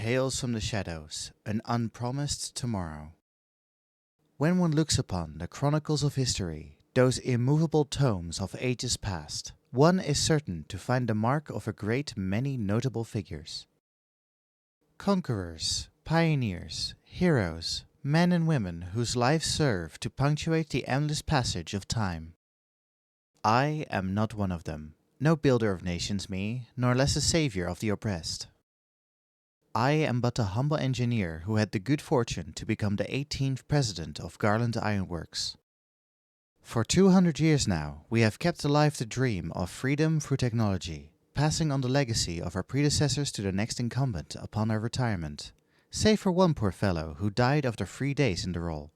Tales from the Shadows, An Unpromised Tomorrow. When one looks upon the chronicles of history, those immovable tomes of ages past, one is certain to find the mark of a great many notable figures. Conquerors, pioneers, heroes, men and women whose lives serve to punctuate the endless passage of time. I am not one of them, no builder of nations me, nor less a savior of the oppressed. I am but a humble engineer who had the good fortune to become the 18th president of Garland Ironworks. For 200 years now, we have kept alive the dream of freedom through technology, passing on the legacy of our predecessors to the next incumbent upon our retirement, save for one poor fellow who died after 3 days in the role.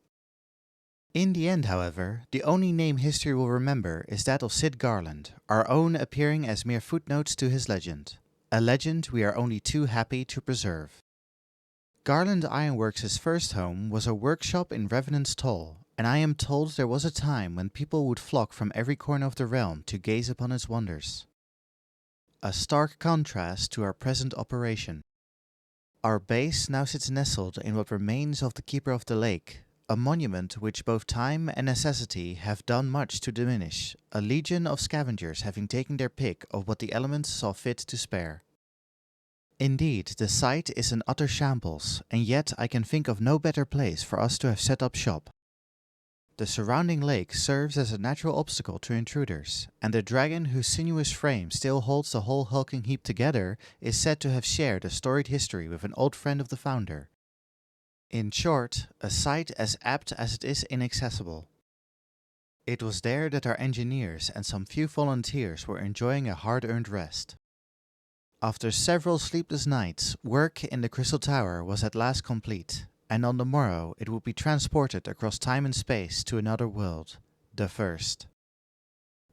In the end, however, the only name history will remember is that of Sid Garland, our own appearing as mere footnotes to his legend. A legend we are only too happy to preserve. Garland Ironworks' first home was a workshop in Revenant's Toll, and I am told there was a time when people would flock from every corner of the realm to gaze upon its wonders. A stark contrast to our present operation. Our base now sits nestled in what remains of the Keeper of the Lake, a monument which both time and necessity have done much to diminish, a legion of scavengers having taken their pick of what the elements saw fit to spare. Indeed, the site is an utter shambles, and yet I can think of no better place for us to have set up shop. The surrounding lake serves as a natural obstacle to intruders, and the dragon whose sinuous frame still holds the whole hulking heap together is said to have shared a storied history with an old friend of the founder. In short, a site as apt as it is inaccessible. It was there that our engineers and some few volunteers were enjoying a hard-earned rest. After several sleepless nights, work in the Crystal Tower was at last complete, and on the morrow it would be transported across time and space to another world, the first.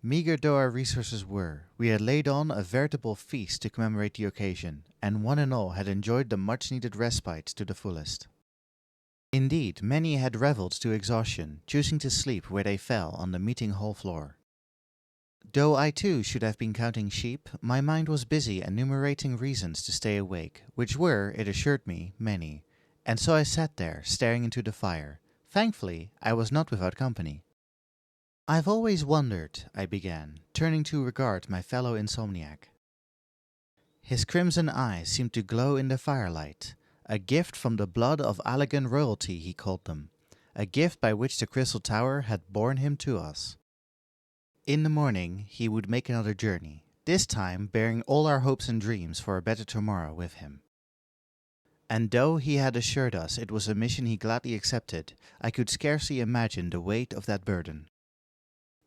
Meager though our resources were, we had laid on a veritable feast to commemorate the occasion, and one and all had enjoyed the much-needed respite to the fullest. Indeed, many had revelled to exhaustion, choosing to sleep where they fell on the meeting hall floor. Though I too should have been counting sheep, my mind was busy enumerating reasons to stay awake, which were, it assured me, many, and so I sat there, staring into the fire. Thankfully, I was not without company. "I've always wondered," I began, turning to regard my fellow insomniac. His crimson eyes seemed to glow in the firelight. A gift from the blood of Allegan royalty, he called them, a gift by which the Crystal Tower had borne him to us. In the morning he would make another journey, this time bearing all our hopes and dreams for a better tomorrow with him. And though he had assured us it was a mission he gladly accepted, I could scarcely imagine the weight of that burden.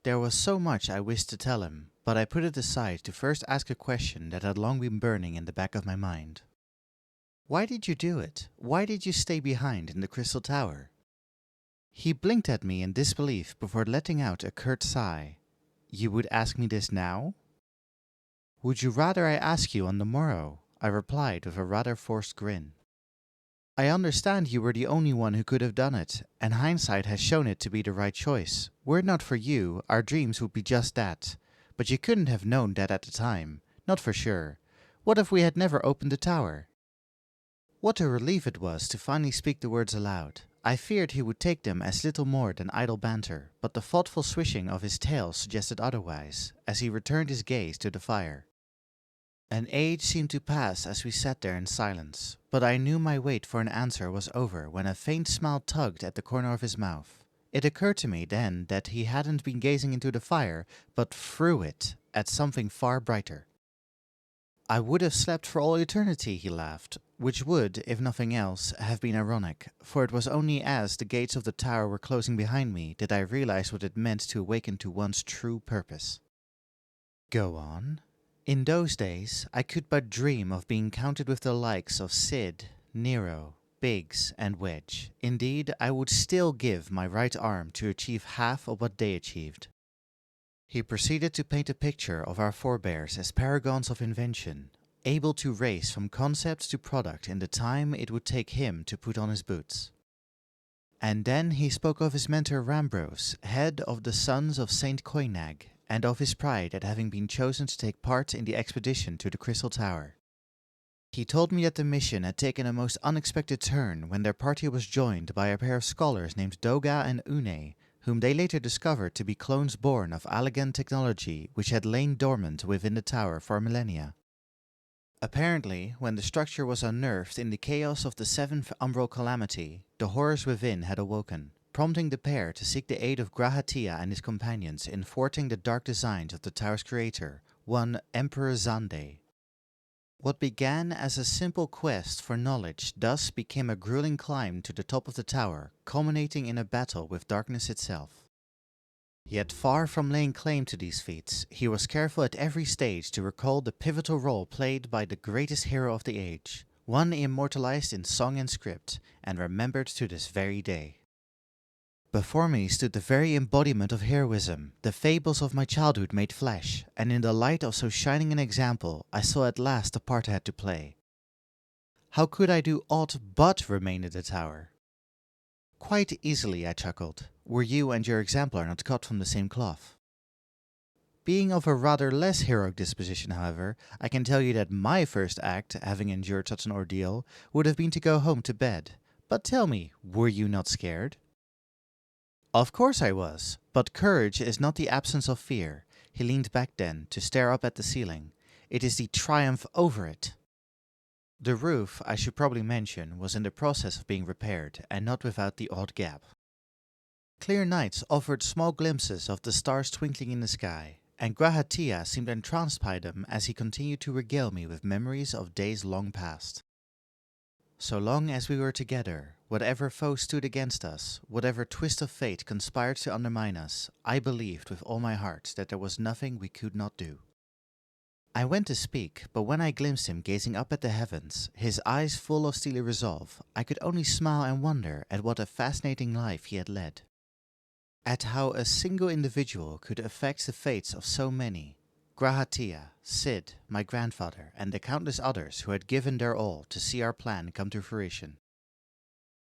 There was so much I wished to tell him, but I put it aside to first ask a question that had long been burning in the back of my mind. "Why did you do it? Why did you stay behind in the Crystal Tower?" He blinked at me in disbelief before letting out a curt sigh. "You would ask me this now?" "Would you rather I ask you on the morrow?" I replied with a rather forced grin. "I understand you were the only one who could have done it, and hindsight has shown it to be the right choice. Were it not for you, our dreams would be just that. But you couldn't have known that at the time, not for sure. What if we had never opened the tower?" What a relief it was to finally speak the words aloud. I feared he would take them as little more than idle banter, but the thoughtful swishing of his tail suggested otherwise, as he returned his gaze to the fire. An age seemed to pass as we sat there in silence, but I knew my wait for an answer was over when a faint smile tugged at the corner of his mouth. It occurred to me then that he hadn't been gazing into the fire, but through it, at something far brighter. "I would have slept for all eternity," he laughed, which would, if nothing else, have been ironic, for it was only as the gates of the tower were closing behind me that I realized what it meant to awaken to one's true purpose. "Go on." "In those days, I could but dream of being counted with the likes of Sid, Nero, Biggs, and Wedge. Indeed, I would still give my right arm to achieve half of what they achieved." He proceeded to paint a picture of our forebears as paragons of invention, able to race from concept to product in the time it would take him to put on his boots. And then he spoke of his mentor Rambros, head of the Sons of Saint Koinag, and of his pride at having been chosen to take part in the expedition to the Crystal Tower. He told me that the mission had taken a most unexpected turn when their party was joined by a pair of scholars named Doga and Une, whom they later discovered to be clones born of Allegan technology which had lain dormant within the tower for millennia. Apparently, when the structure was unnerved in the chaos of the seventh umbral calamity, the horrors within had awoken, prompting the pair to seek the aid of Grahatia and his companions in thwarting the dark designs of the tower's creator, one Emperor Zande. What began as a simple quest for knowledge thus became a grueling climb to the top of the tower, culminating in a battle with darkness itself. Yet far from laying claim to these feats, he was careful at every stage to recall the pivotal role played by the greatest hero of the age, one immortalized in song and script, and remembered to this very day. Before me stood the very embodiment of heroism, the fables of my childhood made flesh, and in the light of so shining an example, I saw at last the part I had to play. How could I do aught but remain in the tower? Quite easily, I chuckled, were you and your exemplar not cut from the same cloth. Being of a rather less heroic disposition, however, I can tell you that my first act, having endured such an ordeal, would have been to go home to bed. But tell me, were you not scared? Of course I was, but courage is not the absence of fear. He leaned back then, to stare up at the ceiling. It is the triumph over it. The roof, I should probably mention, was in the process of being repaired, and not without the odd gap. Clear nights offered small glimpses of the stars twinkling in the sky, and Grahatia seemed entranced by them as he continued to regale me with memories of days long past. So long as we were together, whatever foe stood against us, whatever twist of fate conspired to undermine us, I believed with all my heart that there was nothing we could not do. I went to speak, but when I glimpsed him gazing up at the heavens, his eyes full of steely resolve, I could only smile and wonder at what a fascinating life he had led. At how a single individual could affect the fates of so many. Grahatia, Sid, my grandfather, and the countless others who had given their all to see our plan come to fruition.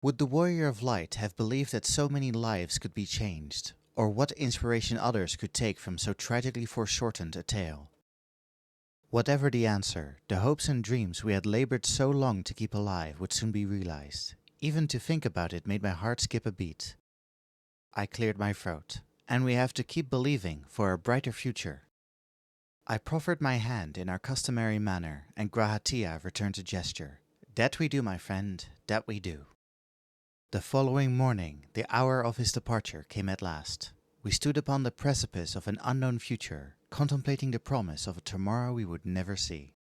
Would the Warrior of Light have believed that so many lives could be changed, or what inspiration others could take from so tragically foreshortened a tale? Whatever the answer, the hopes and dreams we had labored so long to keep alive would soon be realized. Even to think about it made my heart skip a beat. I cleared my throat, and we have to keep believing for a brighter future. I proffered my hand in our customary manner, and Grahatia returned the gesture. That we do, my friend, that we do. The following morning, the hour of his departure came at last. We stood upon the precipice of an unknown future, contemplating the promise of a tomorrow we would never see.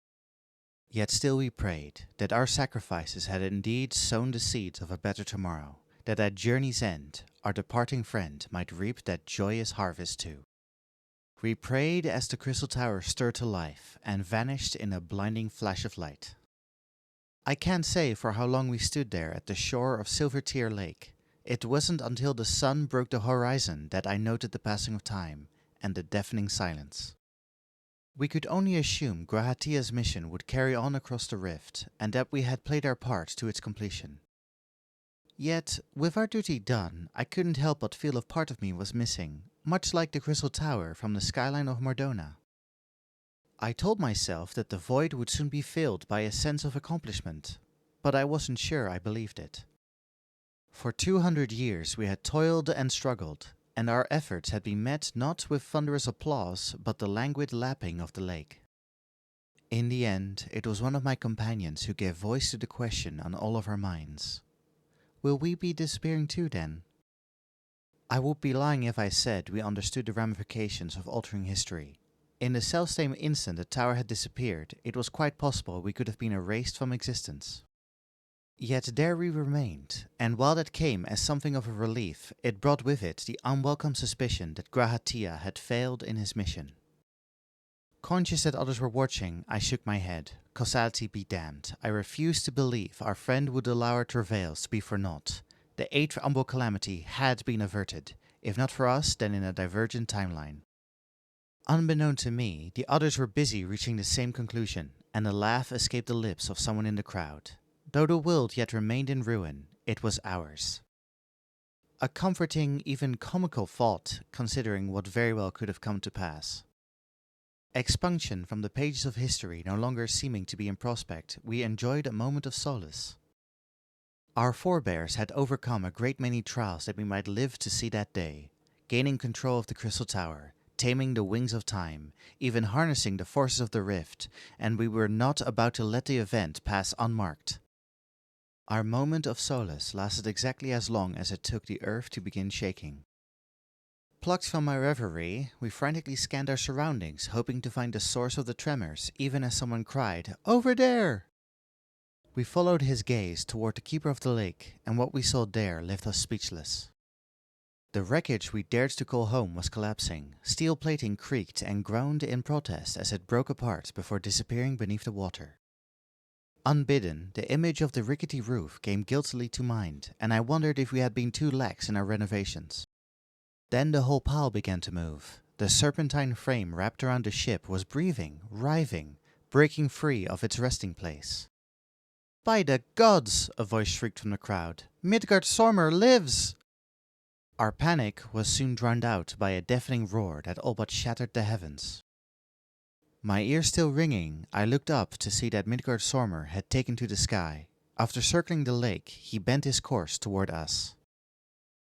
Yet still we prayed that our sacrifices had indeed sown the seeds of a better tomorrow, that at journey's end our departing friend might reap that joyous harvest too. We prayed as the crystal tower stirred to life and vanished in a blinding flash of light. I can't say for how long we stood there at the shore of Silvertear Lake. It wasn't until the sun broke the horizon that I noted the passing of time and the deafening silence. We could only assume Grahatia's mission would carry on across the rift, and that we had played our part to its completion. Yet, with our duty done, I couldn't help but feel a part of me was missing, much like the Crystal Tower from the skyline of Mordona. I told myself that the void would soon be filled by a sense of accomplishment, but I wasn't sure I believed it. For 200 years we had toiled and struggled, and our efforts had been met not with thunderous applause, but the languid lapping of the lake. In the end, it was one of my companions who gave voice to the question on all of our minds. Will we be disappearing too, then? I would be lying if I said we understood the ramifications of altering history. In the selfsame instant the tower had disappeared, it was quite possible we could have been erased from existence. Yet there we remained, and while that came as something of a relief, it brought with it the unwelcome suspicion that Grahatia had failed in his mission. Conscious that others were watching, I shook my head. Causality be damned. I refused to believe our friend would allow our travails to be for naught. The 8th umbral calamity had been averted, if not for us, then in a divergent timeline. Unbeknown to me, the others were busy reaching the same conclusion, and a laugh escaped the lips of someone in the crowd. Though the world yet remained in ruin, it was ours. A comforting, even comical thought, considering what very well could have come to pass. Expunction from the pages of history no longer seeming to be in prospect, we enjoyed a moment of solace. Our forebears had overcome a great many trials that we might live to see that day, gaining control of the Crystal Tower, taming the wings of time, even harnessing the forces of the rift, and we were not about to let the event pass unmarked. Our moment of solace lasted exactly as long as it took the earth to begin shaking. Plucked from my reverie, we frantically scanned our surroundings, hoping to find the source of the tremors, even as someone cried, "Over there!" We followed his gaze toward the keeper of the lake, and what we saw there left us speechless. The wreckage we dared to call home was collapsing. Steel plating creaked and groaned in protest as it broke apart before disappearing beneath the water. Unbidden, the image of the rickety roof came guiltily to mind, and I wondered if we had been too lax in our renovations. Then the whole pile began to move. The serpentine frame wrapped around the ship was breathing, writhing, breaking free of its resting place. "By the gods!" a voice shrieked from the crowd. "Midgard Sormer lives!" Our panic was soon drowned out by a deafening roar that all but shattered the heavens. My ears still ringing, I looked up to see that Midgard Sormer had taken to the sky. After circling the lake, he bent his course toward us.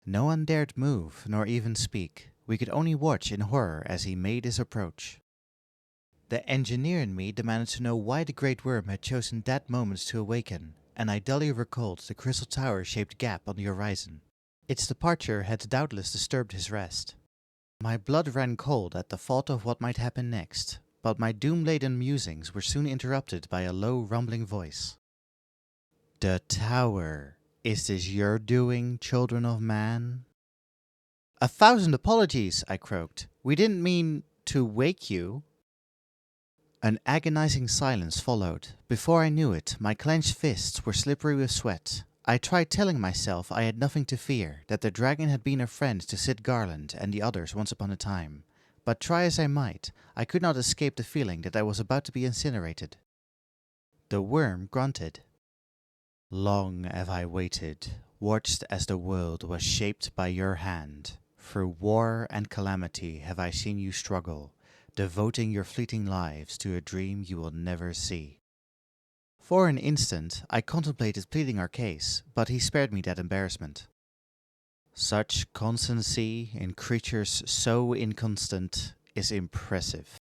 No one dared move, nor even speak. We could only watch in horror as he made his approach. The engineer in me demanded to know why the great worm had chosen that moment to awaken, and I dully recalled the crystal tower-shaped gap on the horizon. Its departure had doubtless disturbed his rest. My blood ran cold at the thought of what might happen next, but my doom-laden musings were soon interrupted by a low, rumbling voice. "The tower. Is this your doing, children of man?" "1,000 apologies," I croaked. "We didn't mean to wake you." An agonizing silence followed. Before I knew it, my clenched fists were slippery with sweat. I tried telling myself I had nothing to fear, that the dragon had been a friend to Sid Garland and the others once upon a time. But try as I might, I could not escape the feeling that I was about to be incinerated. The worm grunted. "Long have I waited, watched as the world was shaped by your hand. Through war and calamity have I seen you struggle, devoting your fleeting lives to a dream you will never see." For an instant, I contemplated pleading our case, but he spared me that embarrassment. "Such constancy in creatures so inconstant is impressive."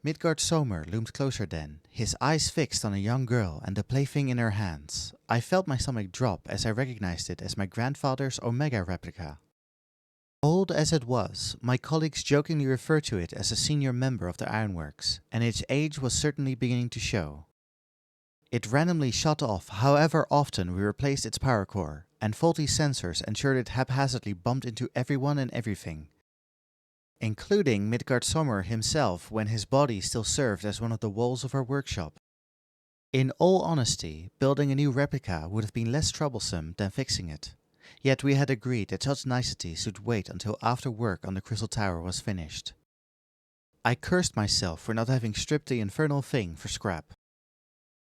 Midgard Somer loomed closer then, his eyes fixed on a young girl and the plaything in her hands. I felt my stomach drop as I recognized it as my grandfather's Omega replica. Old as it was, my colleagues jokingly referred to it as a senior member of the ironworks, and its age was certainly beginning to show. It randomly shut off however often we replaced its power core, and faulty sensors ensured it haphazardly bumped into everyone and everything, including Midgard Sommer himself when his body still served as one of the walls of our workshop. In all honesty, building a new replica would have been less troublesome than fixing it. Yet we had agreed that such niceties should wait until after work on the Crystal Tower was finished. I cursed myself for not having stripped the infernal thing for scrap.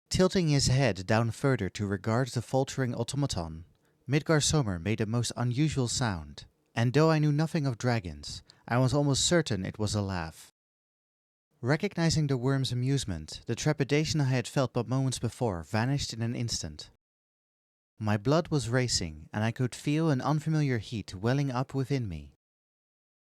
Tilting his head down further to regard the faltering automaton, Midgard Sommer made a most unusual sound, and though I knew nothing of dragons, I was almost certain it was a laugh. Recognizing the worm's amusement, the trepidation I had felt but moments before vanished in an instant. My blood was racing, and I could feel an unfamiliar heat welling up within me.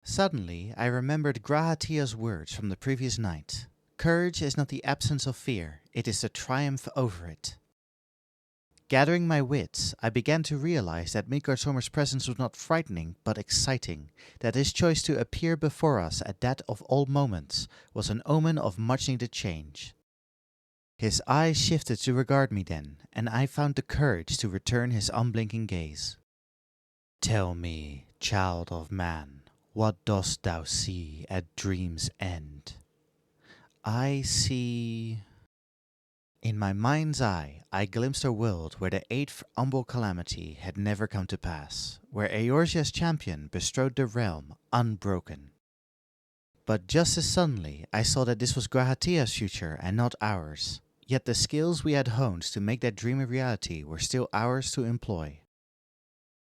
Suddenly, I remembered Grahatia's words from the previous night. "Courage is not the absence of fear, it is the triumph over it." Gathering my wits, I began to realize that Midgard Sommer's presence was not frightening, but exciting, that his choice to appear before us at that of all moments was an omen of much-needed change. His eyes shifted to regard me then, and I found the courage to return his unblinking gaze. "Tell me, child of man, what dost thou see at dream's end?" "I see..." In my mind's eye, I glimpsed a world where the 8th Umbral Calamity had never come to pass, where Eorzea's champion bestrode the realm unbroken. But just as suddenly, I saw that this was Grahatia's future and not ours. Yet the skills we had honed to make that dream a reality were still ours to employ.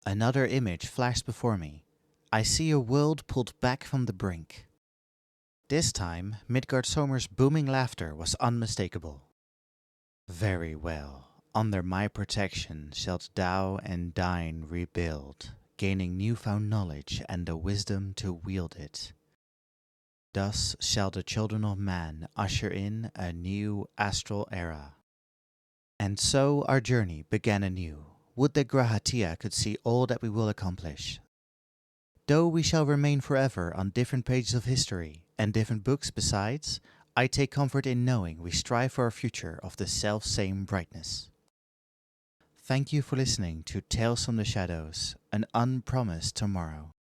Another image flashed before me. I see a world pulled back from the brink. This time, Midgard Somer's booming laughter was unmistakable. Very well. Under my protection shalt thou and thine rebuild, gaining newfound knowledge and the wisdom to wield it. Thus shall the children of man usher in a new astral era. And so our journey began anew. Would that Grahatia could see all that we will accomplish. Though we shall remain forever on different pages of history, and different books besides, I take comfort in knowing we strive for a future of the self-same brightness. Thank you for listening to Tales from the Shadows, an unpromised tomorrow.